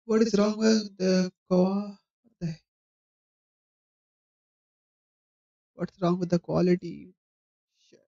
What is wrong with the what's wrong with the quality? Shit.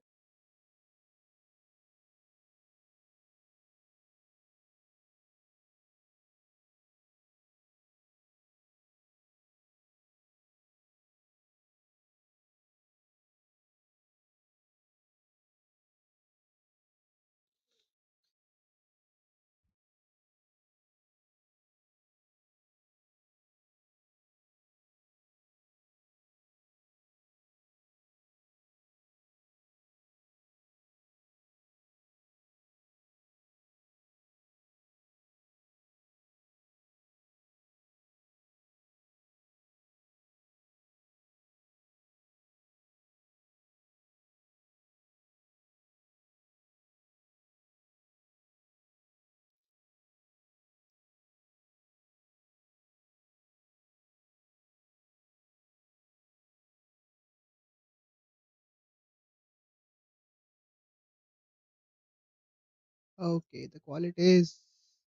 Okay, the quality is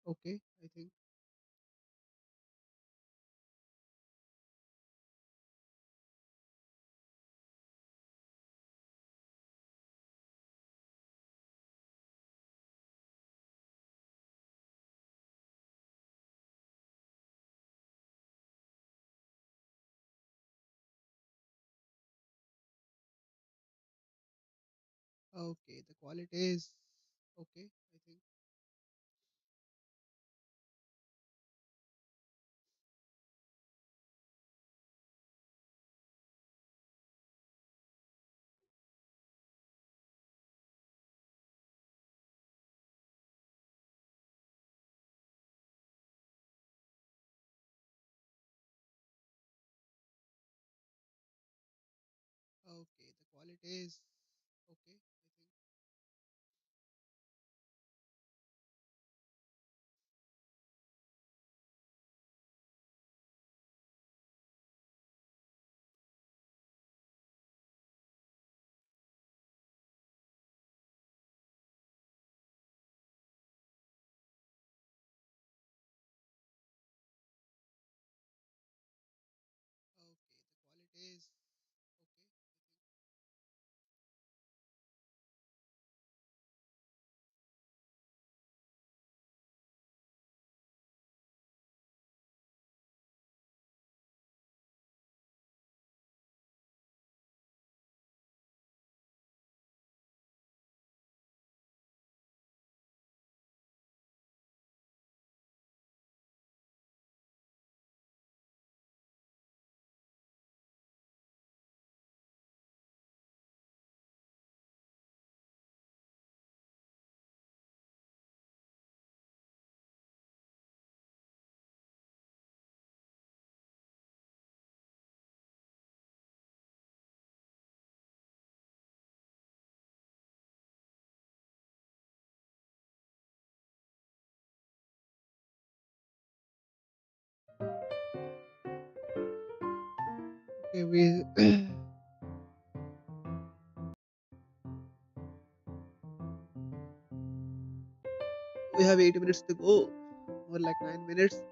okay, I think. Okay, the quality is okay, I think. Okay, the quality is okay, I think. Okay, the quality is okay, I think. Okay, we we have 8 minutes to go. More like 9 minutes.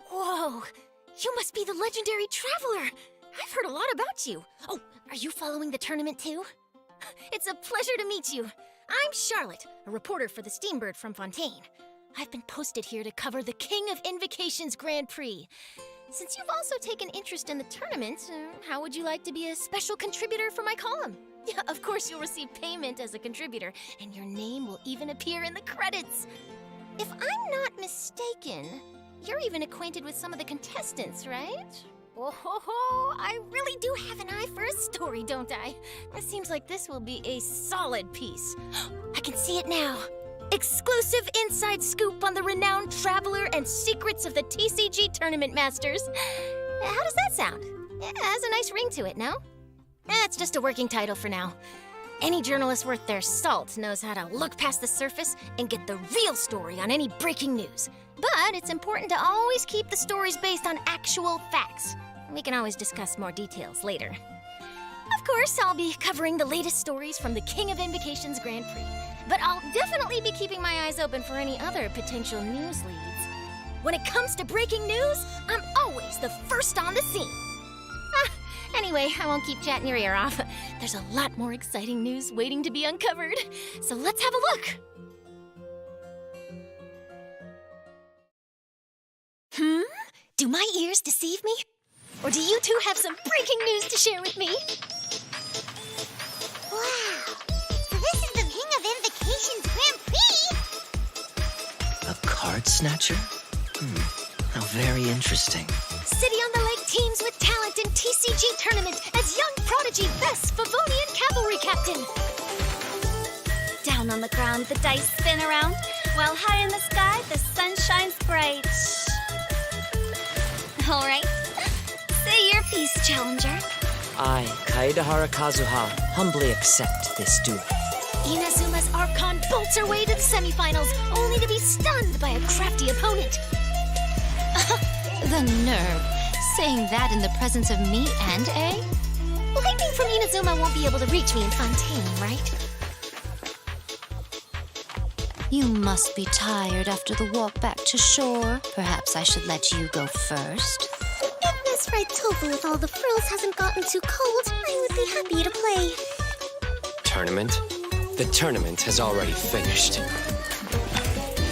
Whoa! You must be the legendary traveler! I've heard a lot about you. Oh, are you following the tournament too? It's a pleasure to meet you. I'm Charlotte, a reporter for the Steambird from Fontaine. I've been posted here to cover the King of Invocations Grand Prix. Since you've also taken interest in the tournament, how would you like to be a special contributor for my column? Yeah, of course you'll receive payment as a contributor, and your name will even appear in the credits. If I'm not mistaken, you're even acquainted with some of the contestants, right? Oh ho ho! I really do have an eye for a story, don't I? It seems like this will be a solid piece. I can see it now. Exclusive inside scoop on the renowned traveler and secrets of the TCG Tournament Masters. How does that sound? It has a nice ring to it, no? It's just a working title for now. Any journalist worth their salt knows how to look past the surface and get the real story on any breaking news. But it's important to always keep the stories based on actual facts. We can always discuss more details later. Of course, I'll be covering the latest stories from the King of Invocations Grand Prix. But I'll definitely be keeping my eyes open for any other potential news leads. When it comes to breaking news, I'm always the first on the scene. Anyway, I won't keep chatting your ear off. There's a lot more exciting news waiting to be uncovered. So let's have a look. Do my ears deceive me? Or do you two have some breaking news to share with me? Wow! So this is the King of Invocations Grand Prix! A card snatcher? How very interesting. City on the Lake teams with talent in TCG tournament as young prodigy best Favonian cavalry captain. Down on the ground, the dice spin around, while high in the sky, the sun shines bright. All right. Say your piece, challenger. I, Kaedahara Kazuha, humbly accept this duel. Inazuma's Archon bolts her way to the semifinals, only to be stunned by a crafty opponent. The nerve. Saying that in the presence of me and A? Lightning from Inazuma won't be able to reach me in Fontaine, right? You must be tired after the walk back to shore. Perhaps I should let you go first. If Miss Red Tofu with all the frills hasn't gotten too cold, I would be happy to play. Tournament? The tournament has already finished.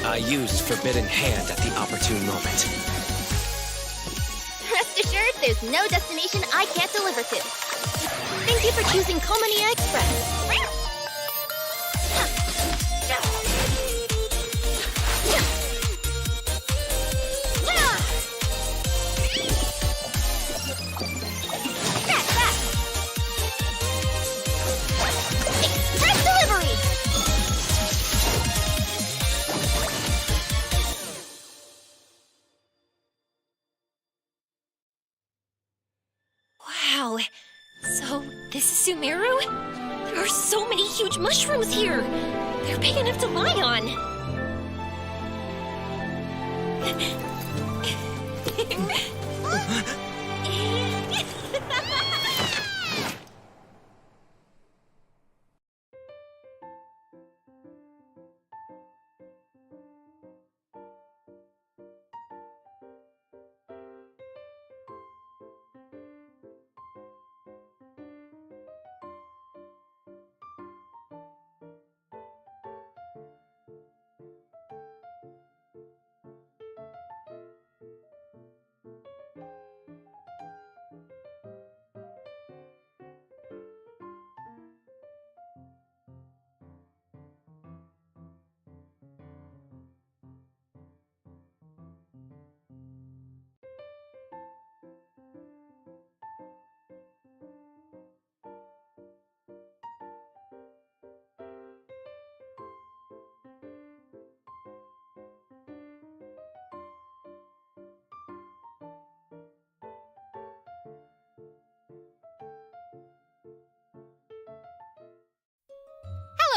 I used Forbidden Hand at the opportune moment. Rest assured, there's no destination I can't deliver to. Thank you for choosing Komania Express. Express delivery! Wow. So, this is Sumeru? There are so many huge mushrooms here. They're big enough to lie on.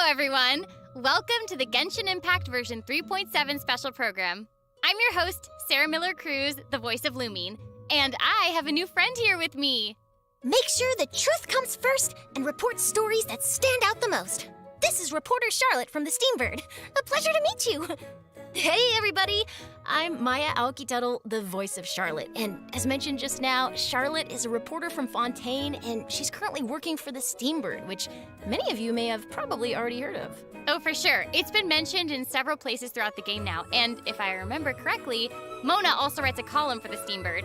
everyone! Welcome to the Genshin Impact version 3.7 special program. I'm your host, Sarah Miller-Cruz, the voice of Lumine, and I have a new friend here with me. Make sure the truth comes first and report stories that stand out the most. This is reporter Charlotte from the Steambird. A pleasure to meet you. Hey, everybody. I'm Maya Aokitaro, the voice of Charlotte. And as mentioned just now, Charlotte is a reporter from Fontaine, and she's currently working for the Steambird, which many of you may have probably already heard of. Oh, for sure. It's been mentioned in several places throughout the game now, and if I remember correctly, Mona also writes a column for the Steambird.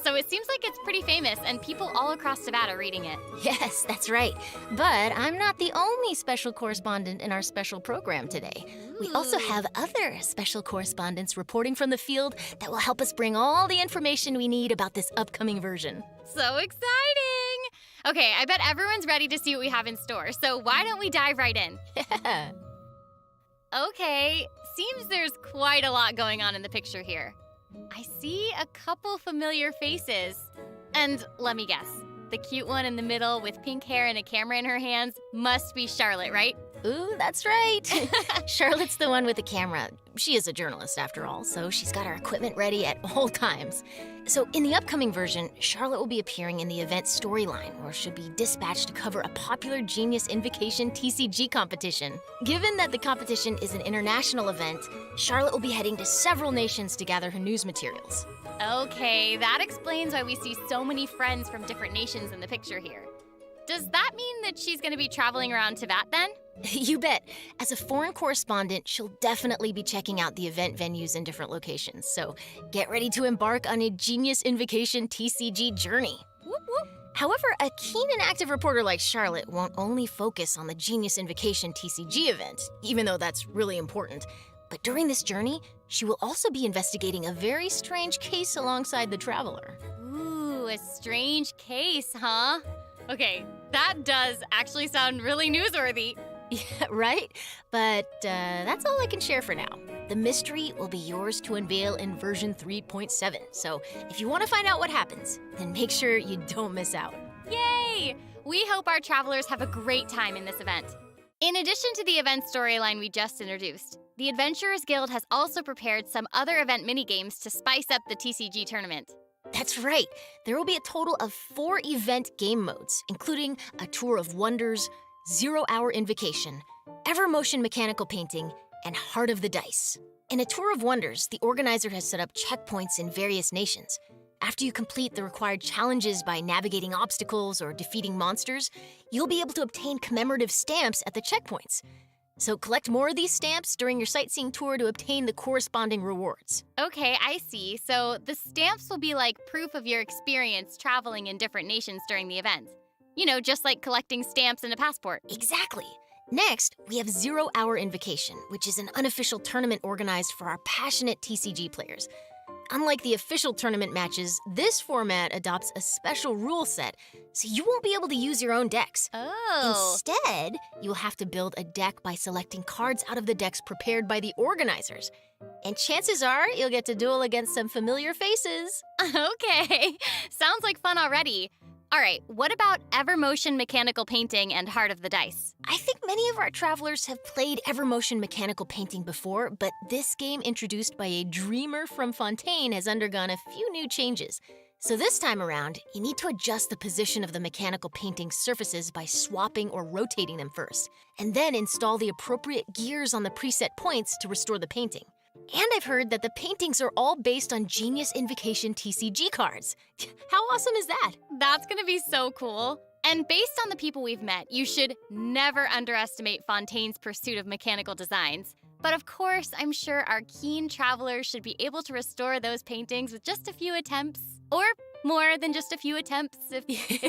So it seems like it's pretty famous, and people all across Nevada are reading it. Yes, that's right. But I'm not the only special correspondent in our special program today. We also have other special correspondents reporting from the field that will help us bring all the information we need about this upcoming version. So exciting! Okay, I bet everyone's ready to see what we have in store, so why don't we dive right in? Yeah. Okay, seems there's quite a lot going on in the picture here. I see a couple familiar faces. And let me guess, the cute one in the middle with pink hair and a camera in her hands must be Charlotte, right? Ooh, that's right. Charlotte's the one with the camera. She is a journalist, after all, so she's got her equipment ready at all times. So in the upcoming version, Charlotte will be appearing in the event storyline, where she'll be dispatched to cover a popular Genius Invocation TCG competition. Given that the competition is an international event, Charlotte will be heading to several nations to gather her news materials. Okay, that explains why we see so many friends from different nations in the picture here. Does that mean that she's going to be traveling around Teyvat then? You bet. As a foreign correspondent, she'll definitely be checking out the event venues in different locations, so get ready to embark on a Genius Invocation TCG journey. Whoop whoop. However, a keen and active reporter like Charlotte won't only focus on the Genius Invocation TCG event, even though that's really important. But during this journey, she will also be investigating a very strange case alongside the Traveler. Ooh, a strange case, huh? Okay, that does actually sound really newsworthy. Yeah, right? But that's all I can share for now. The mystery will be yours to unveil in version 3.7, so if you want to find out what happens, then make sure you don't miss out. Yay! We hope our travelers have a great time in this event. In addition to the event storyline we just introduced, the Adventurers Guild has also prepared some other event minigames to spice up the TCG tournament. That's right. There will be a total of 4 event game modes, including a Tour of Wonders, 0-Hour Invocation, Evermotion Mechanical Painting, and Heart of the Dice. In a Tour of Wonders, the organizer has set up checkpoints in various nations. After you complete the required challenges by navigating obstacles or defeating monsters, you'll be able to obtain commemorative stamps at the checkpoints. So collect more of these stamps during your sightseeing tour to obtain the corresponding rewards. Okay, I see. So the stamps will be like proof of your experience traveling in different nations during the event. You know, just like collecting stamps and a passport. Exactly. Next, we have 0-Hour Invocation, which is an unofficial tournament organized for our passionate TCG players. Unlike the official tournament matches, this format adopts a special rule set, so you won't be able to use your own decks. Oh. Instead, you'll have to build a deck by selecting cards out of the decks prepared by the organizers. And chances are you'll get to duel against some familiar faces. Okay, sounds like fun already. All right, what about Evermotion Mechanical Painting and Heart of the Dice? I think many of our travelers have played Evermotion Mechanical Painting before, but this game introduced by a dreamer from Fontaine has undergone a few new changes. So this time around, you need to adjust the position of the mechanical painting surfaces by swapping or rotating them first, and then install the appropriate gears on the preset points to restore the painting. And I've heard that the paintings are all based on Genius Invocation TCG cards. How awesome is that? That's gonna be so cool. And based on the people we've met, you should never underestimate Fontaine's pursuit of mechanical designs. But of course, I'm sure our keen travelers should be able to restore those paintings with just a few attempts. Or more than just a few attempts if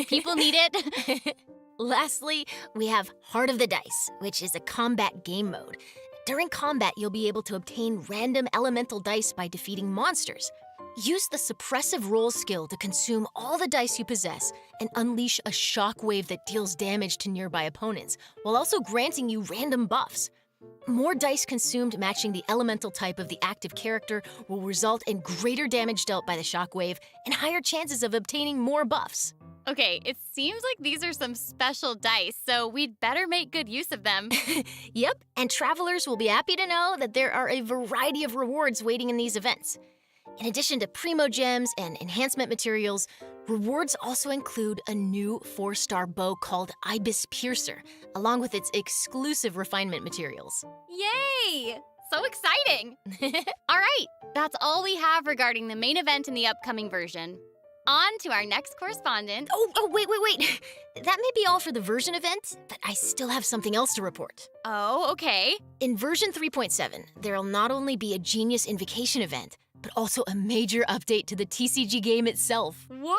people need it. Lastly, we have Heart of the Dice, which is a combat game mode. During combat, you'll be able to obtain random elemental dice by defeating monsters. Use the suppressive roll skill to consume all the dice you possess and unleash a shockwave that deals damage to nearby opponents, while also granting you random buffs. More dice consumed matching the elemental type of the active character will result in greater damage dealt by the shockwave and higher chances of obtaining more buffs. Okay, it seems like these are some special dice, so we'd better make good use of them. Yep, and travelers will be happy to know that there are a variety of rewards waiting in these events. In addition to Primo Gems and enhancement materials, rewards also include a new 4-star bow called Ibis Piercer, along with its exclusive refinement materials. Yay! So exciting! All right, that's all we have regarding the main event in the upcoming version. On to our next correspondent. Wait. That may be all for the version event, but I still have something else to report. Oh, okay. In version 3.7, there'll not only be a Genius Invocation event, but also a major update to the TCG game itself. What?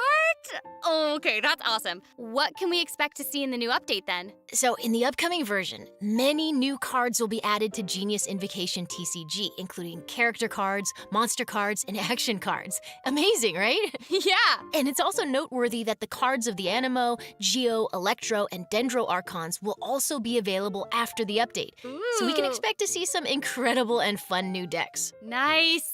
Oh, okay, that's awesome. What can we expect to see in the new update then? So, in the upcoming version, many new cards will be added to Genius Invocation TCG, including character cards, monster cards, and action cards. Amazing, right? Yeah. And it's also noteworthy that the cards of the Animo, Geo, Electro, and Dendro Archons will also be available after the update. So we can Ooh. expect to see some incredible and fun new decks. Nice.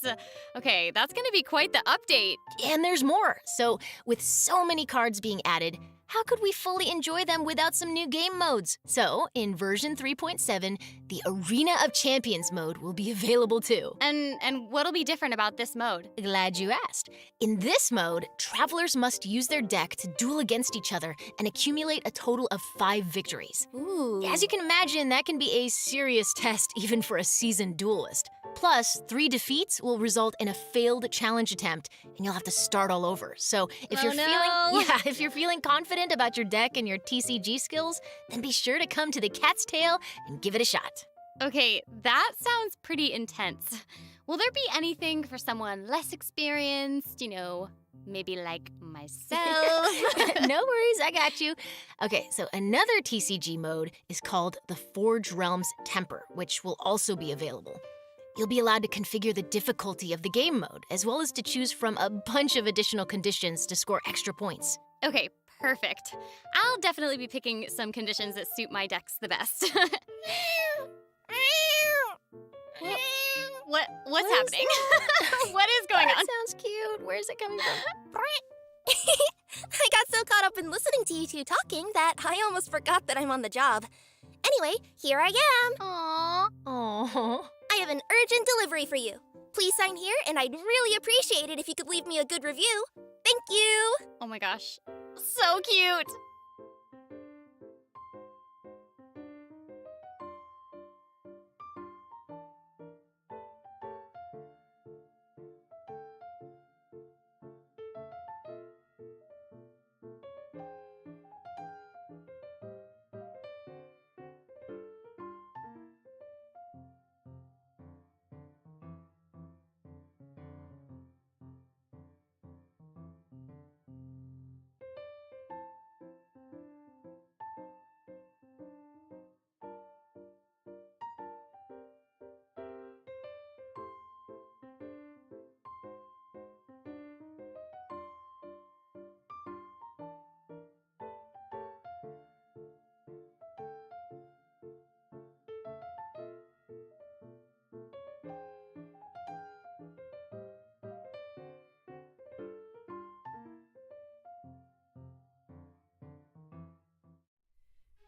Okay, that's gonna be quite the update. And there's more. So, with so many cards being added, how could we fully enjoy them without some new game modes? So, in version 3.7, the Arena of Champions mode will be available too. And what'll be different about this mode? Glad you asked. In this mode, travelers must use their deck to duel against each other and accumulate a total of 5 victories. Ooh. As you can imagine, that can be a serious test even for a seasoned duelist. Plus, 3 defeats will result in a failed challenge attempt, and you'll have to start all over. So, if if you're feeling confident about your deck and your TCG skills, then be sure to come to the Cat's Tail and give it a shot. Okay, that sounds pretty intense. Will there be anything for someone less experienced, maybe like myself? No worries, I got you. Okay, so another TCG mode is called the Forge Realms Temper, which will also be available. You'll be allowed to configure the difficulty of the game mode, as well as to choose from a bunch of additional conditions to score extra points. Okay, perfect. I'll definitely be picking some conditions that suit my decks the best. What's happening? What is going That on? sounds cute. Where's it coming from? I got so caught up in listening to you two talking that I almost forgot that I'm on the job. Anyway, here I am. Aww. Aww. I have an urgent delivery for you. Please sign here, and I'd really appreciate it if you could leave me a good review. Thank you! Oh my gosh. So cute.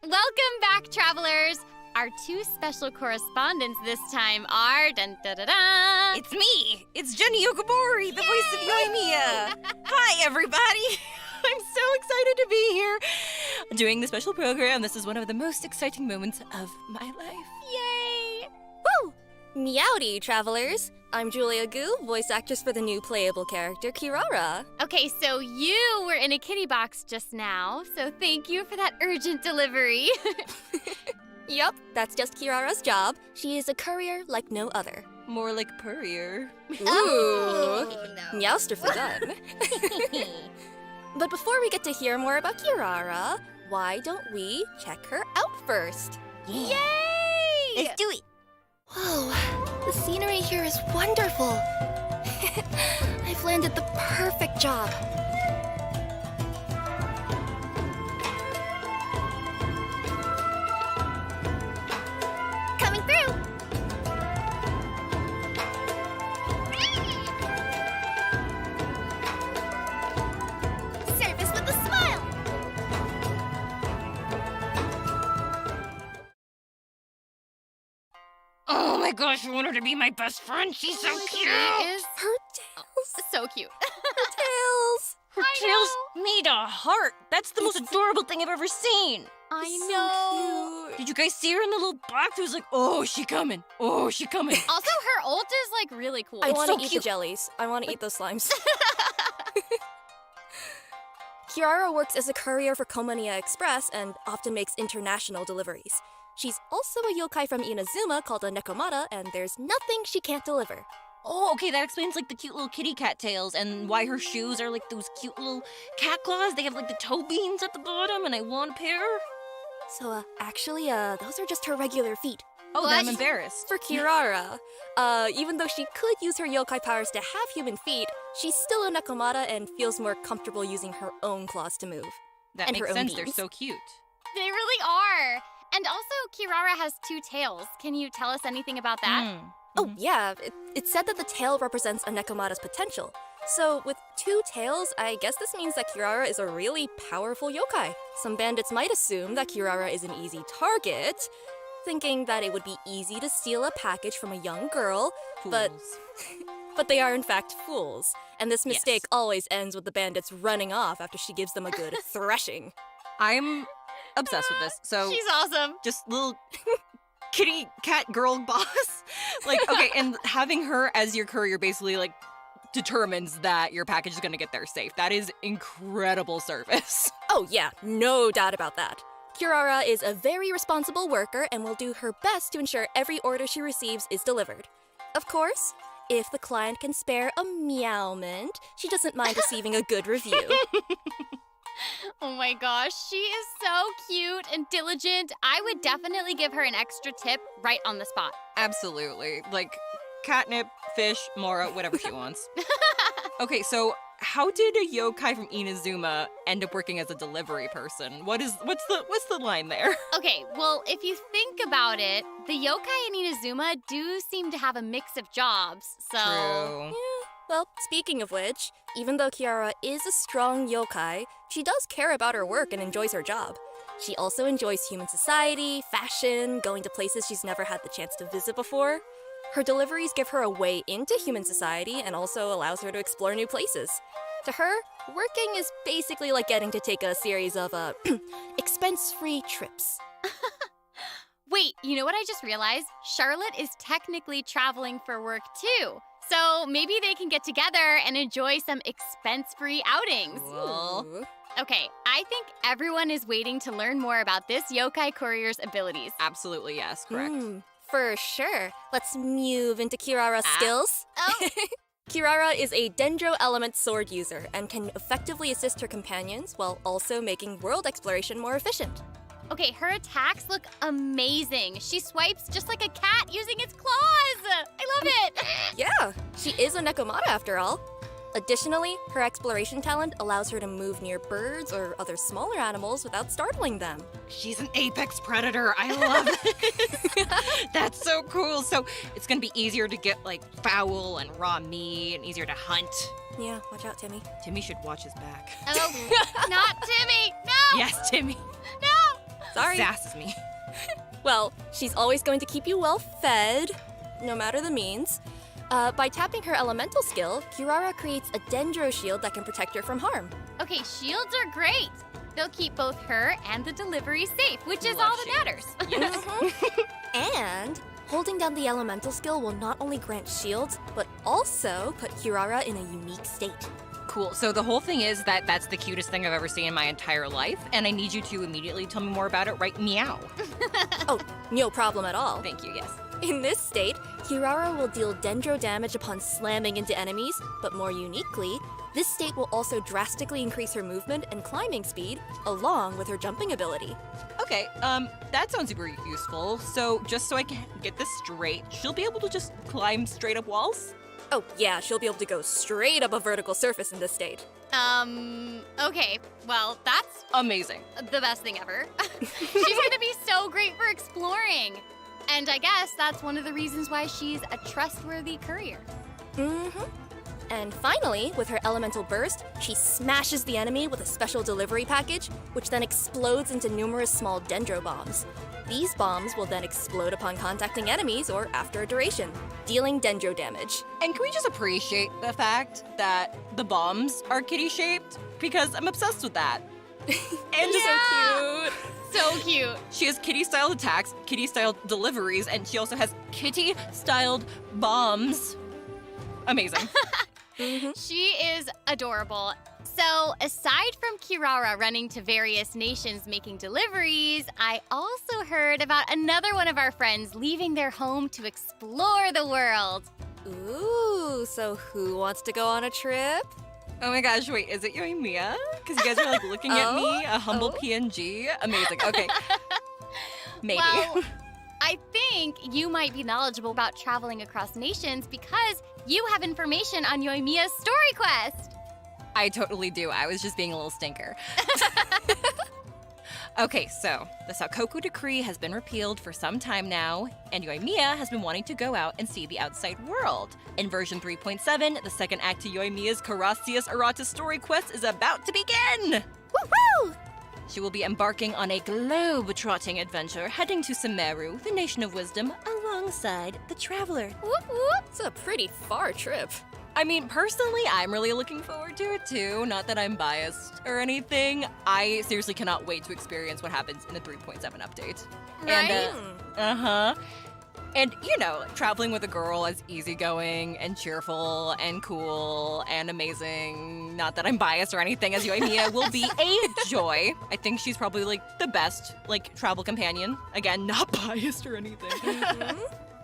Welcome back, travelers. Our 2 special correspondents this time are dun-da-da-da. It's me! It's Jenny Okobori, the voice of Yoimiya! Hi, everybody! I'm so excited to be here doing the special program. This is one of the most exciting moments of my life. Yay! Woo! Meowdy, travelers. I'm Julia Gu, voice actress for the new playable character, Kirara. Okay, so you were in a kitty box just now, so thank you for that urgent delivery. Yup, that's just Kirara's job. She is a courier like no other. More like Purrier. Ooh! Meowster for done. But before we get to hear more about Kirara, why don't we check her out first? Yay! Let's do it! Whoa, the scenery here is wonderful. I've landed the perfect job. Coming through! Service with a smile! my gosh, I want her to be my best friend. She's so cute. Is Her tails. so cute. Tails. Her tail's made a heart. That's the most adorable thing I've ever seen. I So know. cute. Did you guys see her in the little box? It was like, oh, she coming. Oh, she coming. Also, her ult is like really cool. I It's want so to eat cute. the jellies. I want to eat those slimes. Kiara works as a courier for Komania Express and often makes international deliveries. She's also a yokai from Inazuma called a Nekomata, and there's nothing she can't deliver. Oh, okay, that explains like the cute little kitty cat tails and why her shoes are like those cute little cat claws. They have like the toe beans at the bottom, and I want a pair. So, actually, those are just her regular feet. Oh, then I'm What? embarrassed. For Kirara, even though she could use her yokai powers to have human feet, she's still a Nekomata and feels more comfortable using her own claws to move. That and her makes own sense. They're beans. so cute. They really are. And also, Kirara has 2 tails. Can you tell us anything about that? Mm. Oh, yeah, it's said that the tail represents a Nekomata's potential. So, with 2 tails, I guess this means that Kirara is a really powerful yokai. Some bandits might assume that Kirara is an easy target, thinking that it would be easy to steal a package from a young girl, but Fools. they are in fact fools. And this mistake Yes. always ends with the bandits running off after she gives them a good thrashing. I'm obsessed with this. So She's awesome. just little kitty cat girl boss. Like, okay, and having her as your courier basically like determines that your package is gonna get there safe. That is incredible service. Oh yeah, no doubt about that. Kirara is a very responsible worker and will do her best to ensure every order she receives is delivered. Of course, if the client can spare a meowment, she doesn't mind receiving a good review. Oh my gosh, she is so cute and diligent. I would definitely give her an extra tip right on the spot. Absolutely. Like catnip, fish, Mora, whatever she wants. Okay, so how did a yokai from Inazuma end up working as a delivery person? What's the line there? Okay, well, if you think about it, the yokai in Inazuma do seem to have a mix of jobs, so... True. Well, speaking of which, even though Kiara is a strong yokai, she does care about her work and enjoys her job. She also enjoys human society, fashion, going to places she's never had the chance to visit before. Her deliveries give her a way into human society and also allows her to explore new places. To her, working is basically like getting to take a series of expense-free trips. Wait, you know what I just realized? Charlotte is technically traveling for work too. So maybe they can get together and enjoy some expense-free outings. Well, Ooh. Okay, I think everyone is waiting to learn more about this yokai courier's abilities. absolutely yes, correct. For sure. Let's move into Kirara's skills. Oh, Kirara is a Dendro element sword user and can effectively assist her companions while also making world exploration more efficient. okay, her attacks look amazing. She swipes just like a cat using its claws. I love it. Yeah, she is a Nekomata after all. Additionally, her exploration talent allows her to move near birds or other smaller animals without startling them. She's an apex predator. I love it. That's so cool. So it's gonna be easier to get like fowl and raw meat and easier to hunt. Yeah, watch out, Timmy. Timmy should watch his back. Oh, not Timmy. No. Yes, Timmy. Sorry. Sasses me. Well, she's always going to keep you well fed, no matter the means. By tapping her elemental skill, Kirara creates a Dendro shield that can protect her from harm. Okay, shields are great. They'll keep both her and the delivery safe, which is all Love that matters. And holding down the elemental skill will not only grant shields, but also put Kirara in a unique state. Cool. So the whole thing is that that's the cutest thing I've ever seen in my entire life, and I need you to immediately tell me more about it right meow. Oh, no problem at all. Thank you, yes. In this state, Kirara will deal Dendro damage upon slamming into enemies, but more uniquely, this state will also drastically increase her movement and climbing speed, along with her jumping ability. Okay, that sounds super useful. So just so I can get this straight, she'll be able to just climb straight up walls? Oh yeah, she'll be able to go straight up a vertical surface in this state. Okay, well, that's Amazing. the best thing ever. She's gonna be so great for exploring. And I guess that's one of the reasons why she's a trustworthy courier. Mm-hmm. And finally, with her elemental burst, she smashes the enemy with a special delivery package, which then explodes into numerous small dendro bombs. These bombs will then explode upon contacting enemies or after a duration, dealing dendro damage. And can we just appreciate the fact that the bombs are kitty-shaped? Because I'm obsessed with that. And So cute! So cute. she has kitty-styled attacks, kitty-styled deliveries, and she also has kitty-styled bombs. Amazing. She is adorable. So, aside from Kirara running to various nations making deliveries, I also heard about another one of our friends leaving their home to explore the world. Ooh, so who wants to go on a trip? Oh my gosh, wait, is it Yoimiya? Because you guys are like looking at me, a humble PNG. Amazing, okay. Maybe. Well, I think you might be knowledgeable about traveling across nations because you have information on Yoimiya's story quest. I totally do. I was just being a little stinker. Okay, so the Sakoku decree has been repealed for some time now, and Yoimiya has been wanting to go out and see the outside world. In version 3.7, the second act to Yoimiya's Carassius Arata story quest is about to begin! Woohoo! She will be embarking on a globe-trotting adventure, heading to Sumeru, the Nation of Wisdom, alongside the Traveler. Whoop whoop! It's a pretty far trip. I mean, personally, I'm really looking forward to it too. Not that I'm biased or anything. I seriously cannot wait to experience what happens in the 3.7 update. Right? And you know, traveling with a girl is easygoing and cheerful and cool and amazing. Not that I'm biased or anything, as Yoimiya will be a joy. I think she's probably like the best like travel companion. Again, not biased or anything.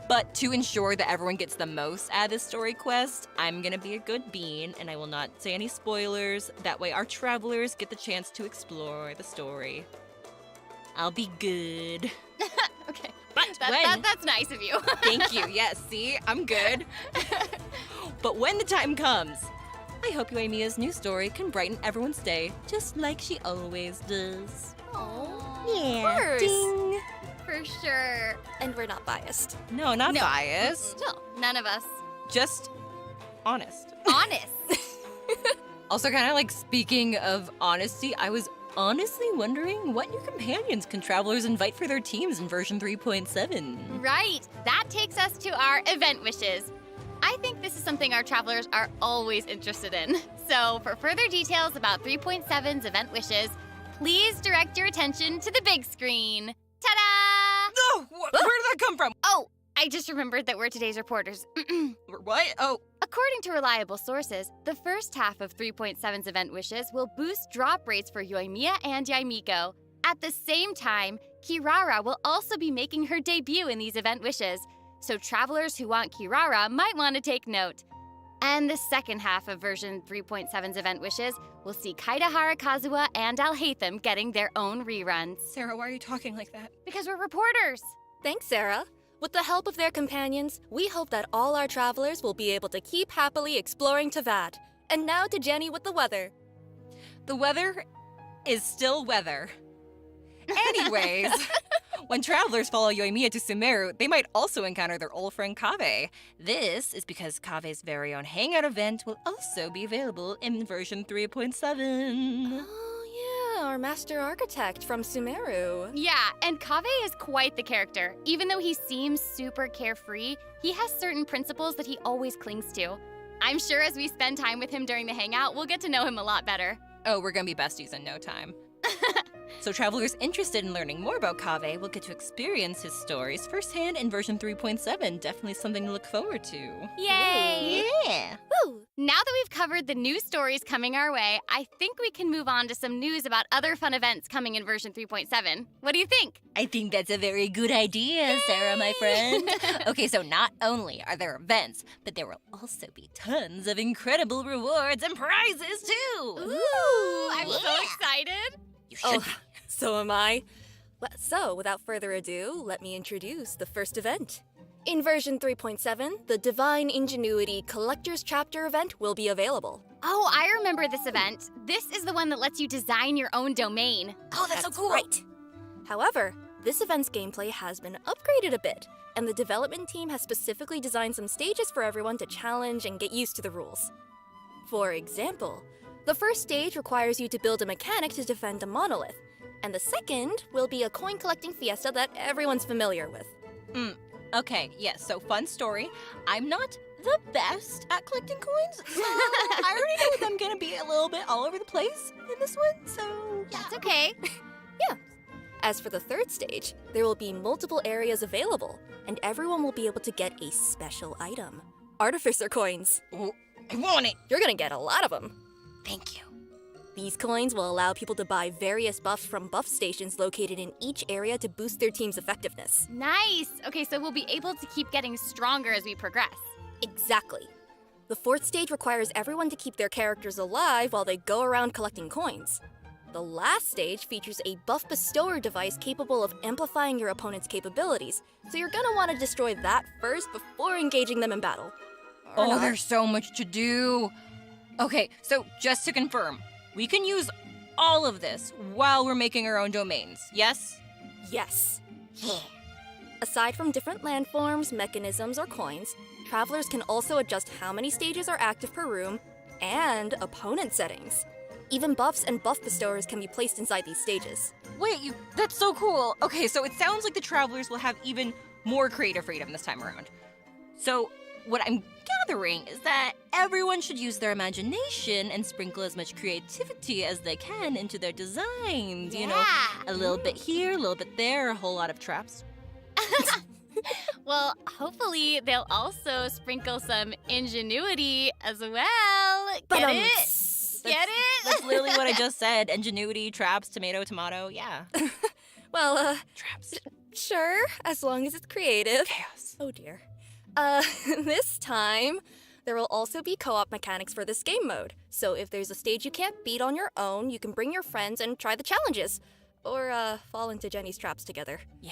But to ensure that everyone gets the most out of this story quest, I'm gonna be a good bean and I will not say any spoilers. That way our travelers get the chance to explore the story. I'll be good. Okay. But That's nice of you. Thank you. Yes, see, I'm good. But when the time comes, I hope Yoimiya's new story can brighten everyone's day, just like she always does. Of course. Ding. For sure. And we're not biased. No, not No. biased. No, none of us. Just honest. Honest. Also, kind of like speaking of honesty, I was honestly wondering what new companions can travelers invite for their teams in version 3.7? Right. That takes us to our event wishes. I think this is something our travelers are always interested in. So, for further details about 3.7's event wishes, please direct your attention to the big screen. Ta-da! No! Where did that come from? Oh, I just remembered that we're today's reporters. What? Oh, According to reliable sources, the first half of 3.7's event wishes will boost drop rates for Yoimiya and Yaimiko. At the same time, Kirara will also be making her debut in these event wishes, so travelers who want Kirara might want to take note. And the second half of version 3.7's event wishes will see Kaidahara Kazuha and Alhaitham getting their own reruns. Sarah, why are you talking like that? Because we're reporters. Thanks, Sarah. With the help of their companions, we hope that all our travelers will be able to keep happily exploring Tavad. And now to Jenny with the weather. The weather is still weather. Anyways, when travelers follow Yoimiya to Sumeru, they might also encounter their old friend Kaveh. This is because Kaveh's very own hangout event will also be available in version 3.7. Oh, yeah, our master architect from Sumeru. Yeah, and Kaveh is quite the character. Even though he seems super carefree, he has certain principles that he always clings to. I'm sure as we spend time with him during the hangout, we'll get to know him a lot better. Oh, we're gonna be besties in no time. So travelers interested in learning more about Kaveh will get to experience his stories firsthand in version 3.7. Definitely something to look forward to. Yay! Yeah! Woo! Now that we've covered the new stories coming our way, I think we can move on to some news about other fun events coming in version 3.7. What do you think? I think that's a very good idea, Sarah, my friend. Okay, so not only are there events, but there will also be tons of incredible rewards and prizes too. Ooh, I'm so Yeah. excited. You should be. So am I. So, without further ado, let me introduce the first event. In version 3.7, the Divine Ingenuity Collector's Chapter event will be available. Oh, I remember this event. This is the one that lets you design your own domain. Oh, that's so cool. Right. However, this event's gameplay has been upgraded a bit, and the development team has specifically designed some stages for everyone to challenge and get used to the rules. For example, the first stage requires you to build a mechanic to defend a monolith, and the second will be a coin-collecting fiesta that everyone's familiar with. Okay, yes, so fun story. I'm not the best at collecting coins, so I already know that I'm gonna be a little bit all over the place in this one, so yeah. It's okay. Yeah. As for the third stage, there will be multiple areas available, and everyone will be able to get a special item. Artificer coins. Oh, I want it! You're gonna get a lot of them. Thank you. These coins will allow people to buy various buffs from buff stations located in each area to boost their team's effectiveness. Nice. Okay, so we'll be able to keep getting stronger as we progress. Exactly. The fourth stage requires everyone to keep their characters alive while they go around collecting coins. The last stage features a buff bestower device capable of amplifying your opponent's capabilities, so you're gonna want to destroy that first before engaging them in battle. Or Oh, not. there's so much to do. Okay, so just to confirm, we can use all of this while we're making our own domains, yes? Yes. Aside from different landforms, mechanisms, or coins, travelers can also adjust how many stages are active per room and opponent settings. Even buffs and buff bestowers can be placed inside these stages. Wait, that's so cool. Okay, so it sounds like the travelers will have even more creative freedom this time around. So, what I'm gathering is that everyone should use their imagination and sprinkle as much creativity as they can into their designs. You know, a little bit here, a little bit there, a whole lot of traps. Well, hopefully they'll also sprinkle some ingenuity as well. Get it? Get it? That's literally what I just said. Ingenuity, traps, tomato, yeah. Well, Traps. sure, as long as it's creative. Chaos. Oh dear. This time, there will also be co-op mechanics for this game mode. So if there's a stage you can't beat on your own, you can bring your friends and try the challenges. Or, fall into Jenny's traps together. Yeah.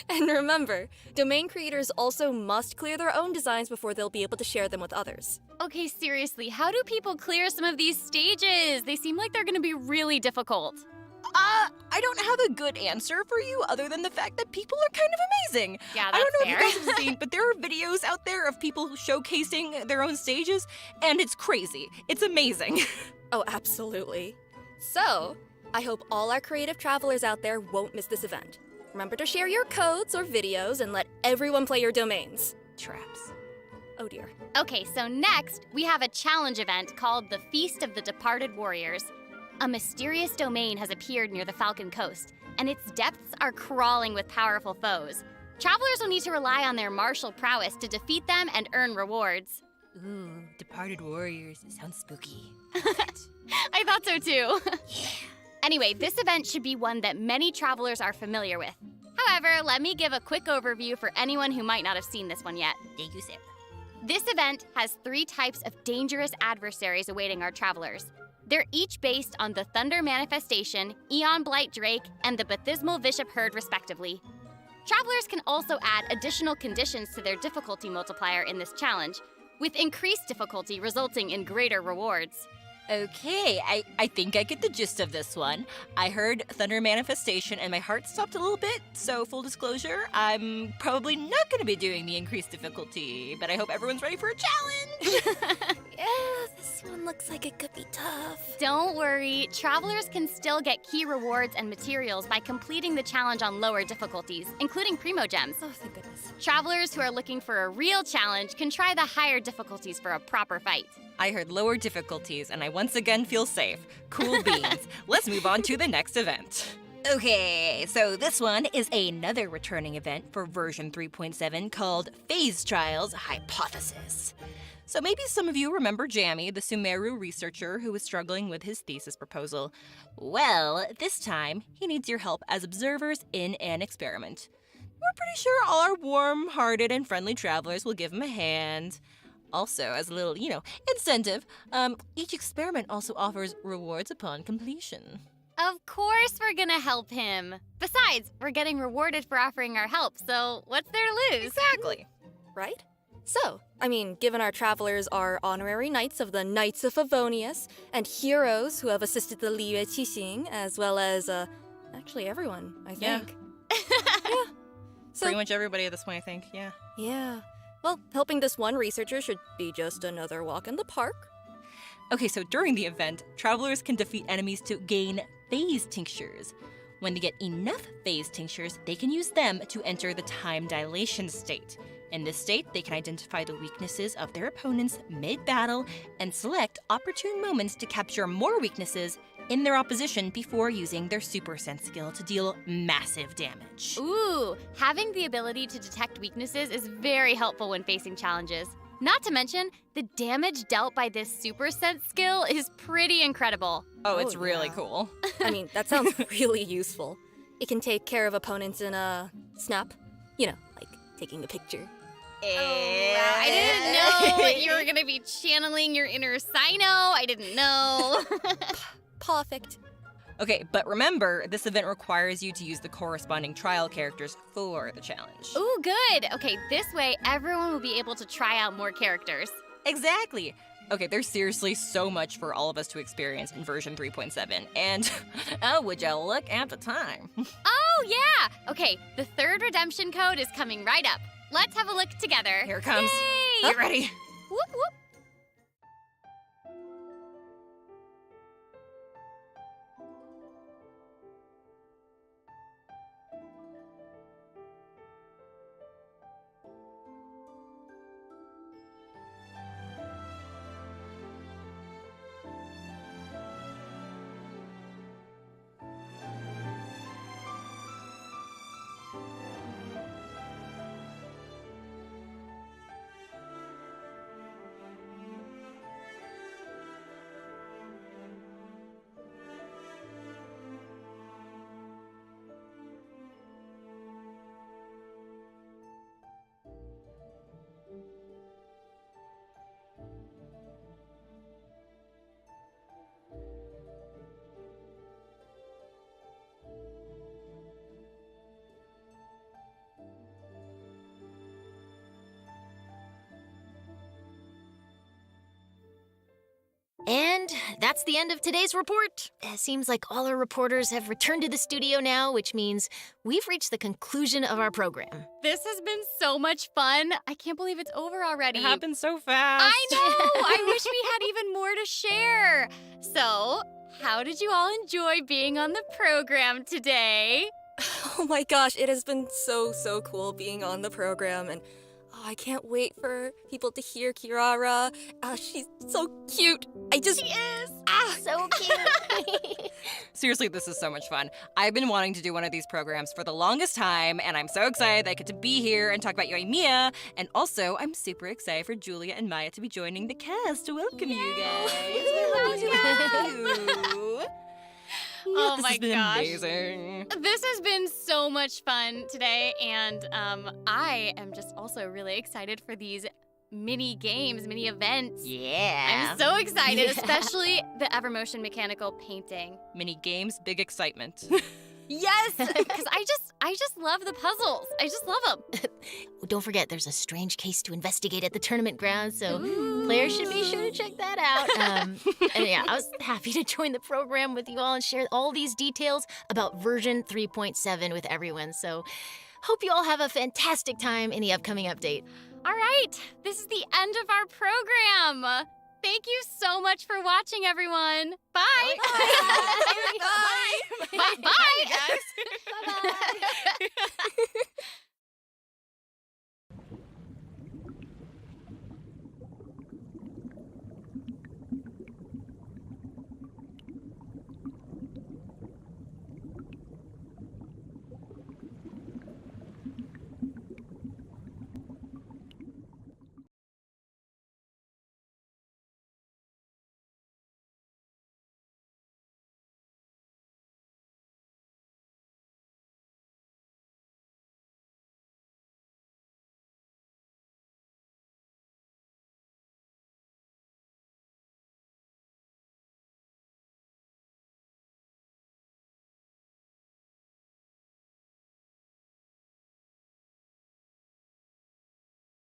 And remember, domain creators also must clear their own designs before they'll be able to share them with others. Okay, seriously, how do people clear some of these stages? They seem like they're gonna be really difficult. I don't have a good answer for you other than the fact that people are kind of amazing. Yeah, I don't know that's if you guys have seen, but there are videos out there of people showcasing their own stages, and it's crazy. It's amazing. Oh, absolutely. So, I hope all our creative travelers out there won't miss this event. Remember to share your codes or videos and let everyone play your domains. Traps. Oh dear. Okay, so next, we have a challenge event called the Feast of the Departed Warriors. A mysterious domain has appeared near the Falcon Coast, and its depths are crawling with powerful foes. Travelers will need to rely on their martial prowess to defeat them and earn rewards. Ooh, departed warriors. It sounds spooky. I thought so too. Anyway, this event should be one that many travelers are familiar with. However, let me give a quick overview for anyone who might not have seen this one yet. Thank you, Sam. This event has 3 types of dangerous adversaries awaiting our travelers. They're each based on the Thunder Manifestation, Eon Blight Drake, and the Baptismal Bishop Herd, respectively. Travelers can also add additional conditions to their difficulty multiplier in this challenge, with increased difficulty resulting in greater rewards. Okay, I think I get the gist of this one. I heard Thunder Manifestation and my heart stopped a little bit, so full disclosure, I'm probably not going to be doing the increased difficulty, but I hope everyone's ready for a challenge! Yeah, this one looks like it could be tough. Don't worry, travelers can still get key rewards and materials by completing the challenge on lower difficulties, including Primo Gems. Oh, thank goodness. Travelers who are looking for a real challenge can try the higher difficulties for a proper fight. I heard lower difficulties, and I once again feel safe. Cool beans. Let's move on to the next event. Okay, so this one is another returning event for version 3.7 called Phase Trials Hypothesis. So maybe some of you remember Jammy, the Sumeru researcher who was struggling with his thesis proposal. Well, this time, he needs your help as observers in an experiment. We're pretty sure all our warm-hearted and friendly travelers will give him a hand. Also, as a little, incentive, each experiment also offers rewards upon completion. Of course we're gonna help him. Besides, we're getting rewarded for offering our help, so what's there to lose? Exactly. Right? So, given our travelers are honorary knights of the Knights of Favonius and heroes who have assisted the Liyue Qixing, as well as, actually everyone, I Yeah. think. Yeah. So, Pretty much everybody at this point, I think, yeah. yeah. Well, helping this one researcher should be just another walk in the park. Okay, so during the event, travelers can defeat enemies to gain phase tinctures. When they get enough phase tinctures, they can use them to enter the time dilation state. In this state, they can identify the weaknesses of their opponents mid-battle and select opportune moments to capture more weaknesses in their opposition before using their Super Sense skill to deal massive damage. Ooh, having the ability to detect weaknesses is very helpful when facing challenges. Not to mention, the damage dealt by this Super Sense skill is pretty incredible. Oh, it's Oh, really yeah. cool. I mean, that sounds really useful. It can take care of opponents in a snap. You know, like taking a picture. I didn't know that you were gonna be channeling your inner Sino. I didn't know. Perfect. Okay, but remember, this event requires you to use the corresponding trial characters for the challenge. Ooh, good. Okay, this way everyone will be able to try out more characters. Exactly. Okay, there's seriously so much for all of us to experience in version 3.7. And, oh, would you look at the time? Oh, yeah. Okay, the third redemption code is coming right up. Let's have a look together. Here it comes. Yay! Get ready. Whoop, whoop. And that's the end of today's report. It seems like all our reporters have returned to the studio now, which means we've reached the conclusion of our program. This has been so much fun. I can't believe it's over already. It happened so fast. I know! I wish we had even more to share. So, how did you all enjoy being on the program today? Oh my gosh, it has been so cool being on the program, and I can't wait for people to hear Kirara. She's so cute. She is. So cute. Seriously, this is so much fun. I've been wanting to do one of these programs for the longest time, and I'm so excited that I get to be here and talk about Yoimiya. And also, I'm super excited for Julia and Maya to be joining the cast to welcome you guys. We're happy to have you. Oh This my has been gosh. amazing. This has been so much fun today, and I am just also really excited for these mini games, mini events. Yeah. I'm so excited, Yeah. especially the Evermotion mechanical painting. Mini games, big excitement. Yes, because I just love the puzzles. I just love them. Don't forget, there's a strange case to investigate at the tournament grounds, so players should be sure to check that out. And yeah, I was happy to join the program with you all and share all these details about version 3.7 with everyone. So hope you all have a fantastic time in the upcoming update. All right, this is the end of our program. Thank you so much for watching, everyone. Bye. Bye. Bye. Bye. guys. Bye-bye.